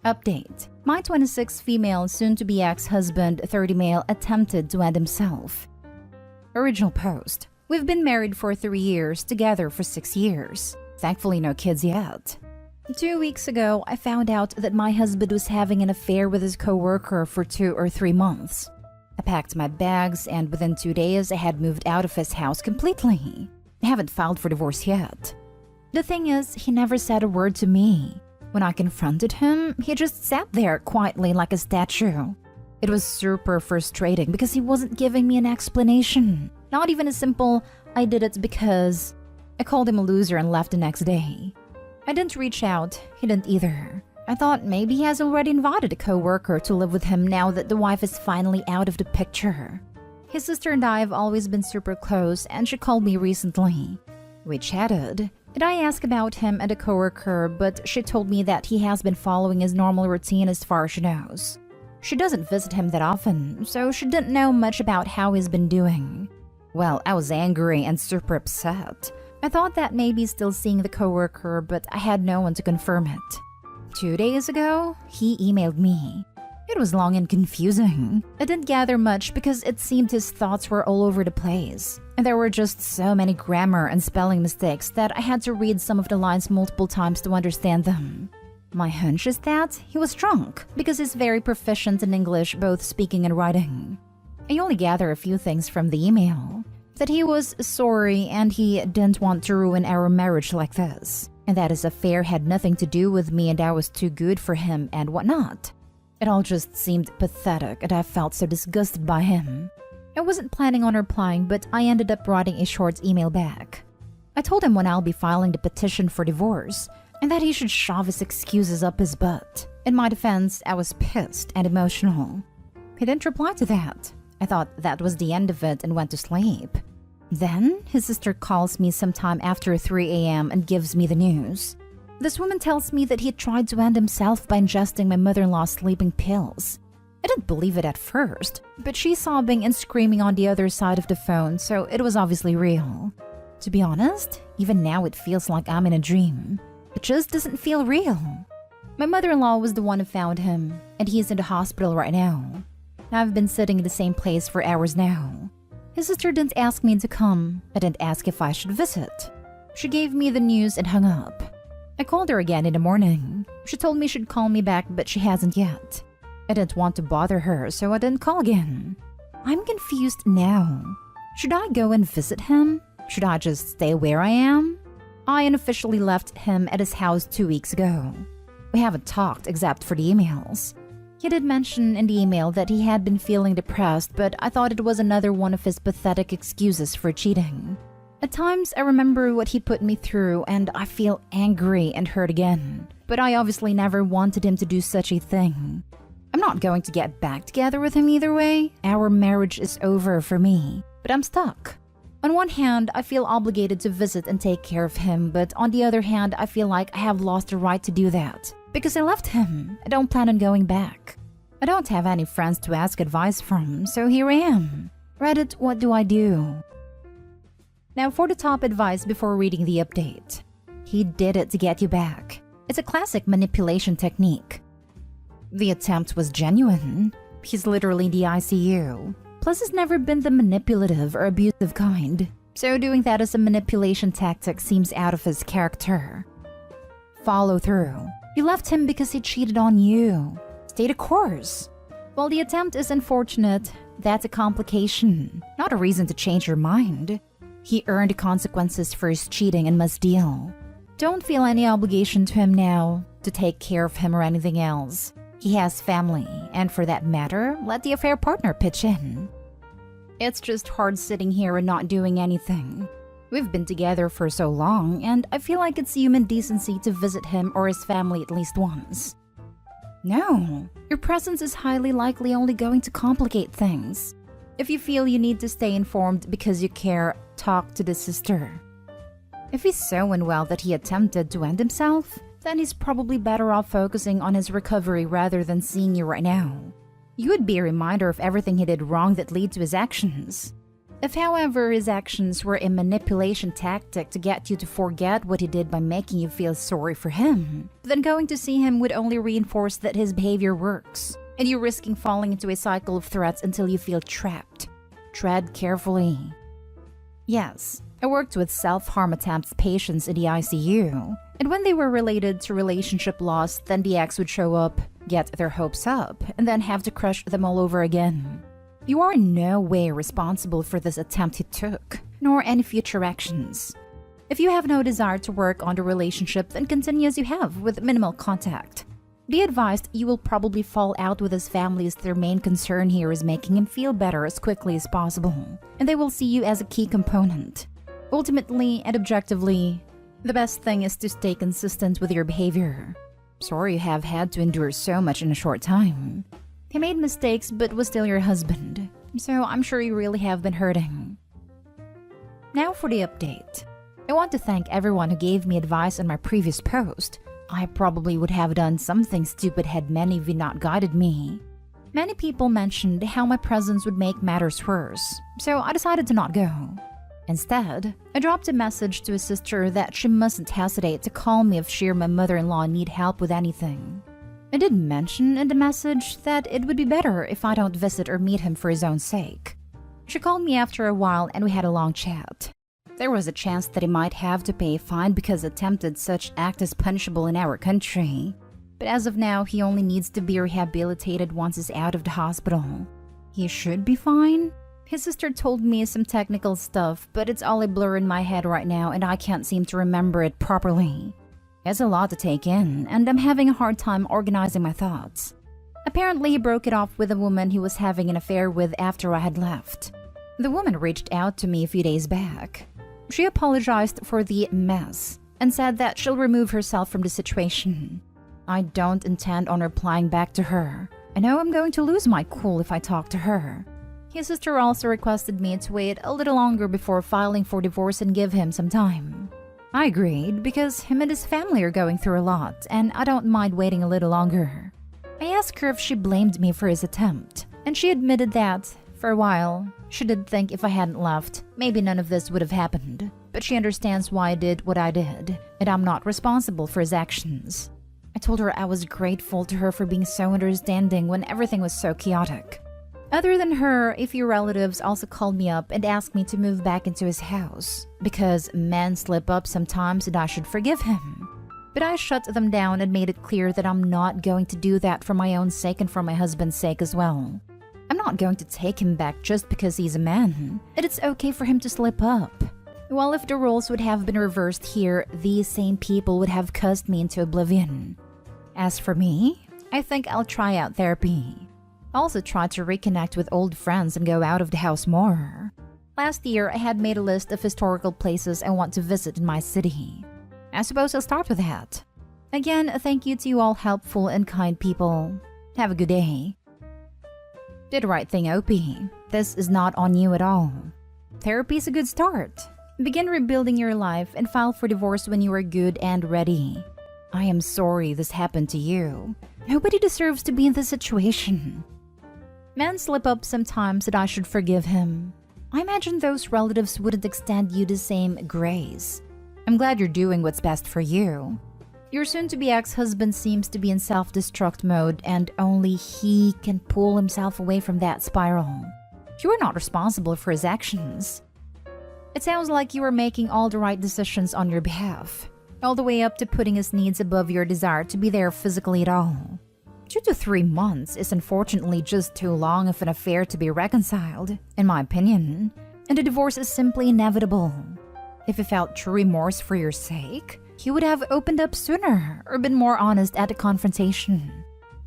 Update. My 26 female soon-to-be ex-husband, 30 male, attempted to end himself. Original post. We've been married for 3 years, together for 6 years. Thankfully no kids yet. 2 weeks ago, I found out that my husband was having an affair with his co-worker for 2 or 3 months. I packed my bags and within 2 days I had moved out of his house completely. I haven't filed for divorce yet. The thing is, he never said a word to me. When I confronted him, he just sat there quietly like a statue. It was super frustrating because he wasn't giving me an explanation. Not even a simple, I did it because. I called him a loser and left the next day. I didn't reach out, he didn't either. I thought maybe he has already invited a co-worker to live with him now that the wife is finally out of the picture. His sister and I have always been super close and she called me recently. We chatted. And I asked about him and a coworker, but she told me that he has been following his normal routine as far as she knows. She doesn't visit him that often, so she didn't know much about how he's been doing. Well, I was angry and super upset. I thought that maybe he's still seeing the coworker, but I had no one to confirm it. 2 days ago, he emailed me. It was long and confusing. I didn't gather much because it seemed his thoughts were all over the place. And there were just so many grammar and spelling mistakes that I had to read some of the lines multiple times to understand them. My hunch is that he was drunk because he's very proficient in English, both speaking and writing. I only gather a few things from the email. That he was sorry and he didn't want to ruin our marriage like this. And that his affair had nothing to do with me and I was too good for him and whatnot. It all just seemed pathetic and I felt so disgusted by him. I wasn't planning on replying, but I ended up writing a short email back. I told him when I'll be filing the petition for divorce and that he should shove his excuses up his butt. In my defense, I was pissed and emotional. He didn't reply to that. I thought that was the end of it and went to sleep. Then, his sister calls me sometime after 3 a.m. and gives me the news. This woman tells me that he tried to end himself by ingesting my mother-in-law's sleeping pills. I didn't believe it at first, but she's sobbing and screaming on the other side of the phone, so it was obviously real. To be honest, even now it feels like I'm in a dream. It just doesn't feel real. My mother-in-law was the one who found him, and he's in the hospital right now. I've been sitting in the same place for hours now. His sister didn't ask me to come. I didn't ask if I should visit. She gave me the news and hung up. I called her again in the morning. She told me she'd call me back, but she hasn't yet. I didn't want to bother her, so I didn't call again. I'm confused now. Should I go and visit him? Should I just stay where I am? I unofficially left him at his house 2 weeks ago. We haven't talked except for the emails. He did mention in the email that he had been feeling depressed, but I thought it was another one of his pathetic excuses for cheating. At times, I remember what he put me through and I feel angry and hurt again. But I obviously never wanted him to do such a thing. I'm not going to get back together with him either way. Our marriage is over for me, but I'm stuck. On one hand, I feel obligated to visit and take care of him, but on the other hand, I feel like I have lost the right to do that. Because I left him, I don't plan on going back. I don't have any friends to ask advice from, so here I am. Reddit, what do I do? Now for the top advice before reading the update. He did it to get you back. It's a classic manipulation technique. The attempt was genuine. He's literally in the ICU. Plus he's never been the manipulative or abusive kind. So doing that as a manipulation tactic seems out of his character. Follow through. You left him because he cheated on you. Stay the course. While the attempt is unfortunate, that's a complication, not a reason to change your mind. He earned the consequences for his cheating and must deal. Don't feel any obligation to him now to take care of him or anything else. He has family, and for that matter, let the affair partner pitch in. It's just hard sitting here and not doing anything. We've been together for so long, and I feel like it's human decency to visit him or his family at least once. No, your presence is highly likely only going to complicate things. If you feel you need to stay informed because you care, talk to the sister. If he's so unwell that he attempted to end himself, then he's probably better off focusing on his recovery rather than seeing you right now. You would be a reminder of everything he did wrong that led to his actions. If, however, his actions were a manipulation tactic to get you to forget what he did by making you feel sorry for him, then going to see him would only reinforce that his behavior works, and you're risking falling into a cycle of threats until you feel trapped. Tread carefully. Yes, I worked with self-harm attempts patients in the ICU, and when they were related to relationship loss, then the ex would show up, get their hopes up, and then have to crush them all over again. You are in no way responsible for this attempt he took, nor any future actions. If you have no desire to work on the relationship, then continue as you have, with minimal contact. Be advised, you will probably fall out with his family as their main concern here is making him feel better as quickly as possible, and they will see you as a key component. Ultimately and objectively, the best thing is to stay consistent with your behavior. Sorry you have had to endure so much in a short time. He made mistakes but was still your husband, so I'm sure you really have been hurting. Now for the update. I want to thank everyone who gave me advice on my previous post. I probably would have done something stupid had many of you not guided me. Many people mentioned how my presence would make matters worse, so I decided to not go. Instead, I dropped a message to his sister that she mustn't hesitate to call me if she or my mother-in-law need help with anything. I did mention in the message that it would be better if I don't visit or meet him for his own sake. She called me after a while and we had a long chat. There was a chance that he might have to pay a fine because attempted such act is punishable in our country. But as of now, he only needs to be rehabilitated once he's out of the hospital. He should be fine. His sister told me some technical stuff, but it's all a blur in my head right now and I can't seem to remember it properly. It's a lot to take in, and I'm having a hard time organizing my thoughts. Apparently, he broke it off with a woman he was having an affair with after I had left. The woman reached out to me a few days back. She apologized for the mess and said that she'll remove herself from the situation. I don't intend on replying back to her. I know I'm going to lose my cool if I talk to her. His sister also requested me to wait a little longer before filing for divorce and give him some time. I agreed because him and his family are going through a lot, and I don't mind waiting a little longer. I asked her if she blamed me for his attempt, and she admitted that, for a while, she did think if I hadn't left, maybe none of this would have happened. But she understands why I did what I did, and I'm not responsible for his actions. I told her I was grateful to her for being so understanding when everything was so chaotic. Other than her, a few relatives also called me up and asked me to move back into his house because men slip up sometimes and I should forgive him. But I shut them down and made it clear that I'm not going to do that for my own sake and for my husband's sake as well. I'm not going to take him back just because he's a man, and it's okay for him to slip up. Well, if the roles would have been reversed here, these same people would have cussed me into oblivion. As for me, I think I'll try out therapy. Also try to reconnect with old friends and go out of the house more. Last year, I had made a list of historical places I want to visit in my city. I suppose I'll start with that. Again, thank you to you all helpful and kind people. Have a good day. Did the right thing, Opie. This is not on you at all. Therapy is a good start. Begin rebuilding your life and file for divorce when you are good and ready. I am sorry this happened to you. Nobody deserves to be in this situation. Men slip up sometimes and I should forgive him. I imagine those relatives wouldn't extend you the same grace. I'm glad you're doing what's best for you. Your soon-to-be ex-husband seems to be in self-destruct mode and only he can pull himself away from that spiral. You are not responsible for his actions. It sounds like you are making all the right decisions on your behalf, all the way up to putting his needs above your desire to be there physically at all. 2 to 3 months is unfortunately just too long of an affair to be reconciled, in my opinion, and a divorce is simply inevitable. If he felt true remorse for your sake, he would have opened up sooner or been more honest at the confrontation.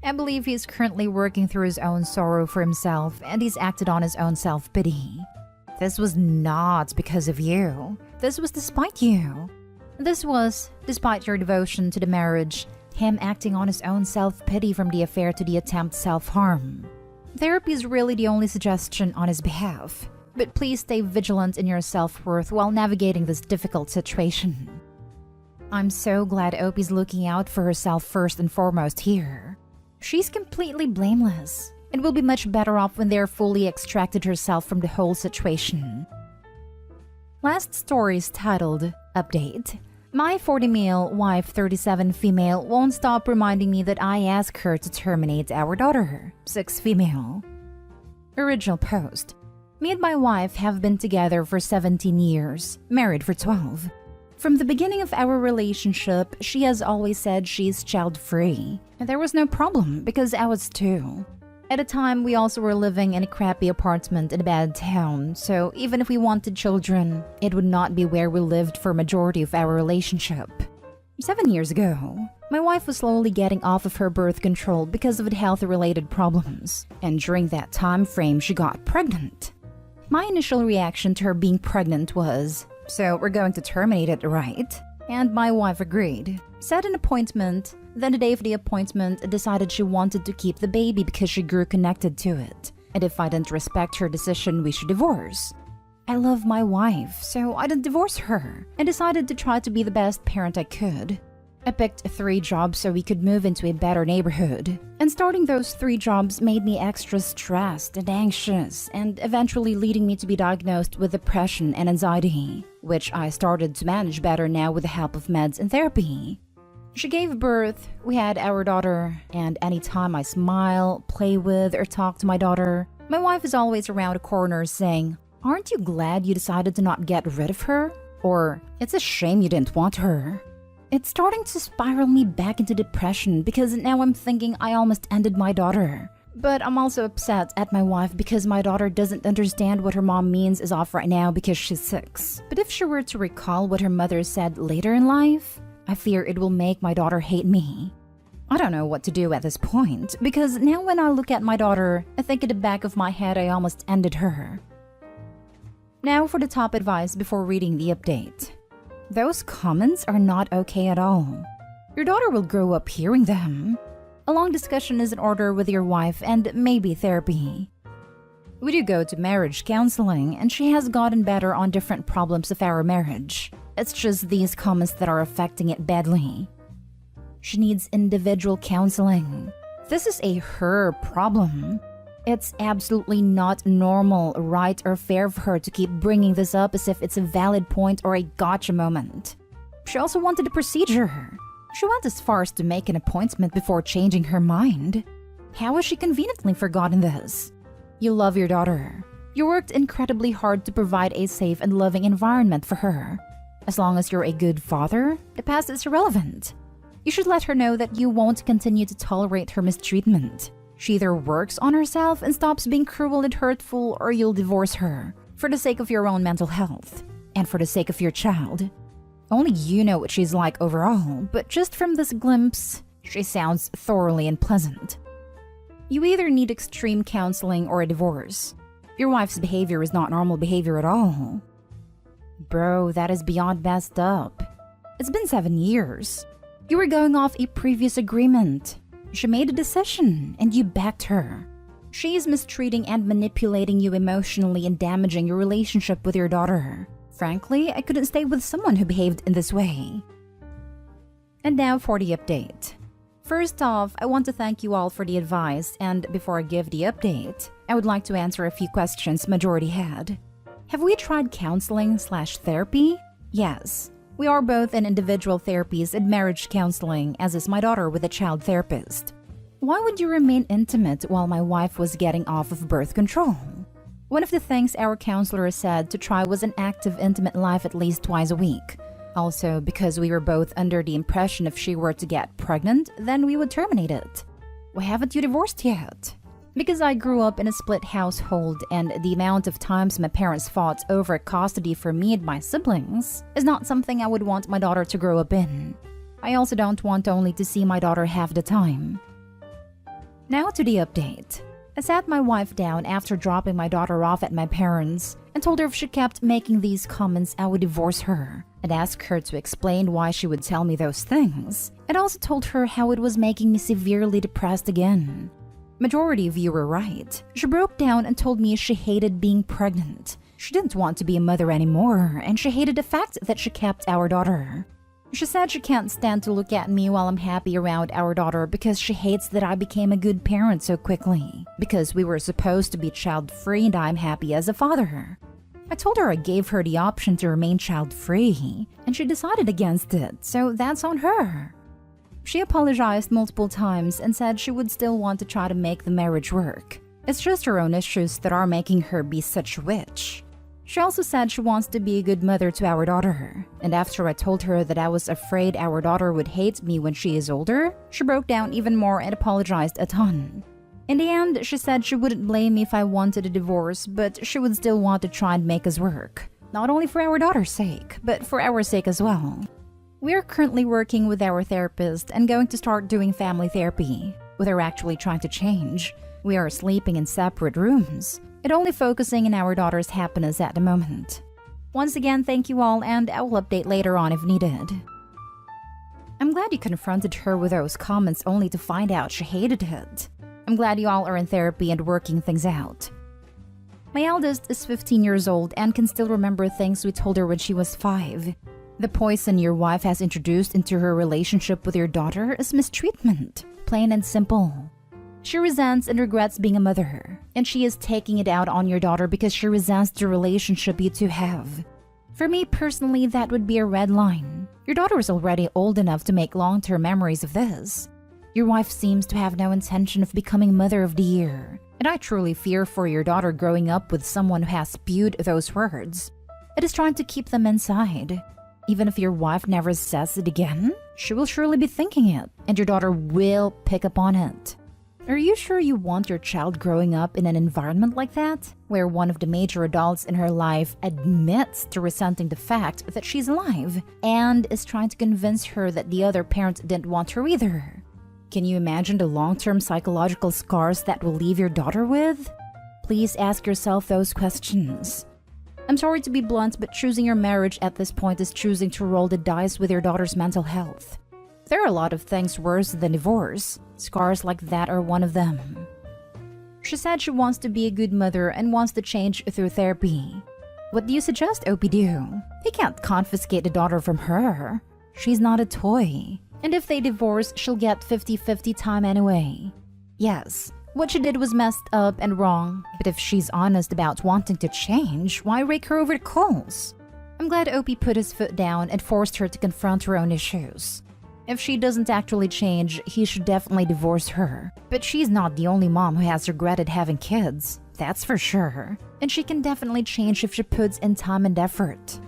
I believe he is currently working through his own sorrow for himself and he's acted on his own self-pity. This was not because of you. This was despite you. This was, despite your devotion to the marriage, him acting on his own self-pity from the affair to the attempt self-harm. Therapy is really the only suggestion on his behalf, but please stay vigilant in your self-worth while navigating this difficult situation. I'm so glad Opie's looking out for herself first and foremost here. She's completely blameless. and will be much better off when they're fully extracted herself from the whole situation. Last story is titled, Update. My 40 male, wife 37 female won't stop reminding me that I asked her to terminate our daughter, 6 female. Original post. Me and my wife have been together for 17 years, married for 12. From the beginning of our relationship, she has always said she's child-free. And there was no problem because I was too. At the time, we also were living in a crappy apartment in a bad town, so even if we wanted children, it would not be where we lived for majority of our relationship. 7 years ago, my wife was slowly getting off of her birth control because of health-related problems, and during that time frame, she got pregnant. My initial reaction to her being pregnant was, so we're going to terminate it, right? And my wife agreed. Set an appointment, then the day of the appointment decided she wanted to keep the baby because she grew connected to it. And if I didn't respect her decision, we should divorce. I love my wife, so I didn't divorce her and decided to try to be the best parent I could. I picked 3 jobs so we could move into a better neighborhood. And starting those 3 jobs made me extra stressed and anxious, and eventually leading me to be diagnosed with depression and anxiety, which I started to manage better now with the help of meds and therapy. She gave birth, we had our daughter, and anytime I smile, play with, or talk to my daughter, my wife is always around a corner saying, "Aren't you glad you decided to not get rid of her?" Or, "It's a shame you didn't want her." It's starting to spiral me back into depression because now I'm thinking I almost ended my daughter. But I'm also upset at my wife because my daughter doesn't understand what her mom means is off right now because she's 6. But if she were to recall what her mother said later in life, I fear it will make my daughter hate me. I don't know what to do at this point because now when I look at my daughter, I think in the back of my head I almost ended her. Now for the top advice before reading the update. Those comments are not okay at all. Your daughter will grow up hearing them. A long discussion is in order with your wife and maybe therapy. Would you go to marriage counseling and she has gotten better on different problems of our marriage? It's just these comments that are affecting it badly. She needs individual counseling. This is her problem. It's absolutely not normal, right, or fair for her to keep bringing this up as if it's a valid point or a gotcha moment. She also wanted a procedure. She went as far as to make an appointment before changing her mind. How has she conveniently forgotten this? You love your daughter. You worked incredibly hard to provide a safe and loving environment for her. As long as you're a good father, the past is irrelevant. You should let her know that you won't continue to tolerate her mistreatment. She either works on herself and stops being cruel and hurtful, or you'll divorce her, for the sake of your own mental health, and for the sake of your child. Only you know what she's like overall, but just from this glimpse, she sounds thoroughly unpleasant. You either need extreme counseling or a divorce. Your wife's behavior is not normal behavior at all. Bro, that is beyond messed up. It's been 7 years. You were going off a previous agreement. She made a decision, and you backed her. She is mistreating and manipulating you emotionally and damaging your relationship with your daughter. Frankly, I couldn't stay with someone who behaved in this way. And now for the update. First off, I want to thank you all for the advice, and before I give the update, I would like to answer a few questions majority had. Have we tried counseling/therapy? Yes. We are both in individual therapies and marriage counseling, as is my daughter with a child therapist. Why would you remain intimate while my wife was getting off of birth control? One of the things our counselor said to try was an active intimate life at least twice a week. Also, because we were both under the impression if she were to get pregnant, then we would terminate it. Why haven't you divorced yet? Because I grew up in a split household, and the amount of times my parents fought over custody for me and my siblings is not something I would want my daughter to grow up in. I also don't want only to see my daughter half the time. Now to the update. I sat my wife down after dropping my daughter off at my parents and told her if she kept making these comments, I would divorce her, and asked her to explain why she would tell me those things, and also told her how it was making me severely depressed again. Majority of you were right. She broke down and told me she hated being pregnant. She didn't want to be a mother anymore, and she hated the fact that she kept our daughter. She said she can't stand to look at me while I'm happy around our daughter because she hates that I became a good parent so quickly, because we were supposed to be child-free and I'm happy as a father. I told her I gave her the option to remain child-free, and she decided against it, so that's on her. She apologized multiple times and said she would still want to try to make the marriage work. It's just her own issues that are making her be such a witch. She also said she wants to be a good mother to our daughter, and after I told her that I was afraid our daughter would hate me when she is older, she broke down even more and apologized a ton. In the end, she said she wouldn't blame me if I wanted a divorce, but she would still want to try and make us work. Not only for our daughter's sake, but for our sake as well. We are currently working with our therapist and going to start doing family therapy, with her actually trying to change. We are sleeping in separate rooms, and only focusing on our daughter's happiness at the moment. Once again, thank you all, and I will update later on if needed. I'm glad you confronted her with those comments only to find out she hated it. I'm glad you all are in therapy and working things out. My eldest is 15 years old and can still remember things we told her when she was 5. The poison your wife has introduced into her relationship with your daughter is mistreatment, plain and simple. She resents and regrets being a mother, and she is taking it out on your daughter because she resents the relationship you two have. For me personally, that would be a red line. Your daughter is already old enough to make long-term memories of this. Your wife seems to have no intention of becoming Mother of the Year, and I truly fear for your daughter growing up with someone who has spewed those words. It is trying to keep them inside. Even if your wife never says it again, she will surely be thinking it, and your daughter will pick up on it. Are you sure you want your child growing up in an environment like that, where one of the major adults in her life admits to resenting the fact that she's alive and is trying to convince her that the other parent didn't want her either? Can you imagine the long-term psychological scars that will leave your daughter with? Please ask yourself those questions. I'm sorry to be blunt, but choosing your marriage at this point is choosing to roll the dice with your daughter's mental health. There are a lot of things worse than divorce. Scars like that are one of them. She said she wants to be a good mother and wants to change through therapy. What do you suggest Opie do? He can't confiscate the daughter from her. She's not a toy. And if they divorce, she'll get 50-50 time anyway. Yes, what she did was messed up and wrong, but if she's honest about wanting to change, why rake her over the coals? I'm glad Opie put his foot down and forced her to confront her own issues. If she doesn't actually change, he should definitely divorce her. But she's not the only mom who has regretted having kids, that's for sure. And she can definitely change if she puts in time and effort.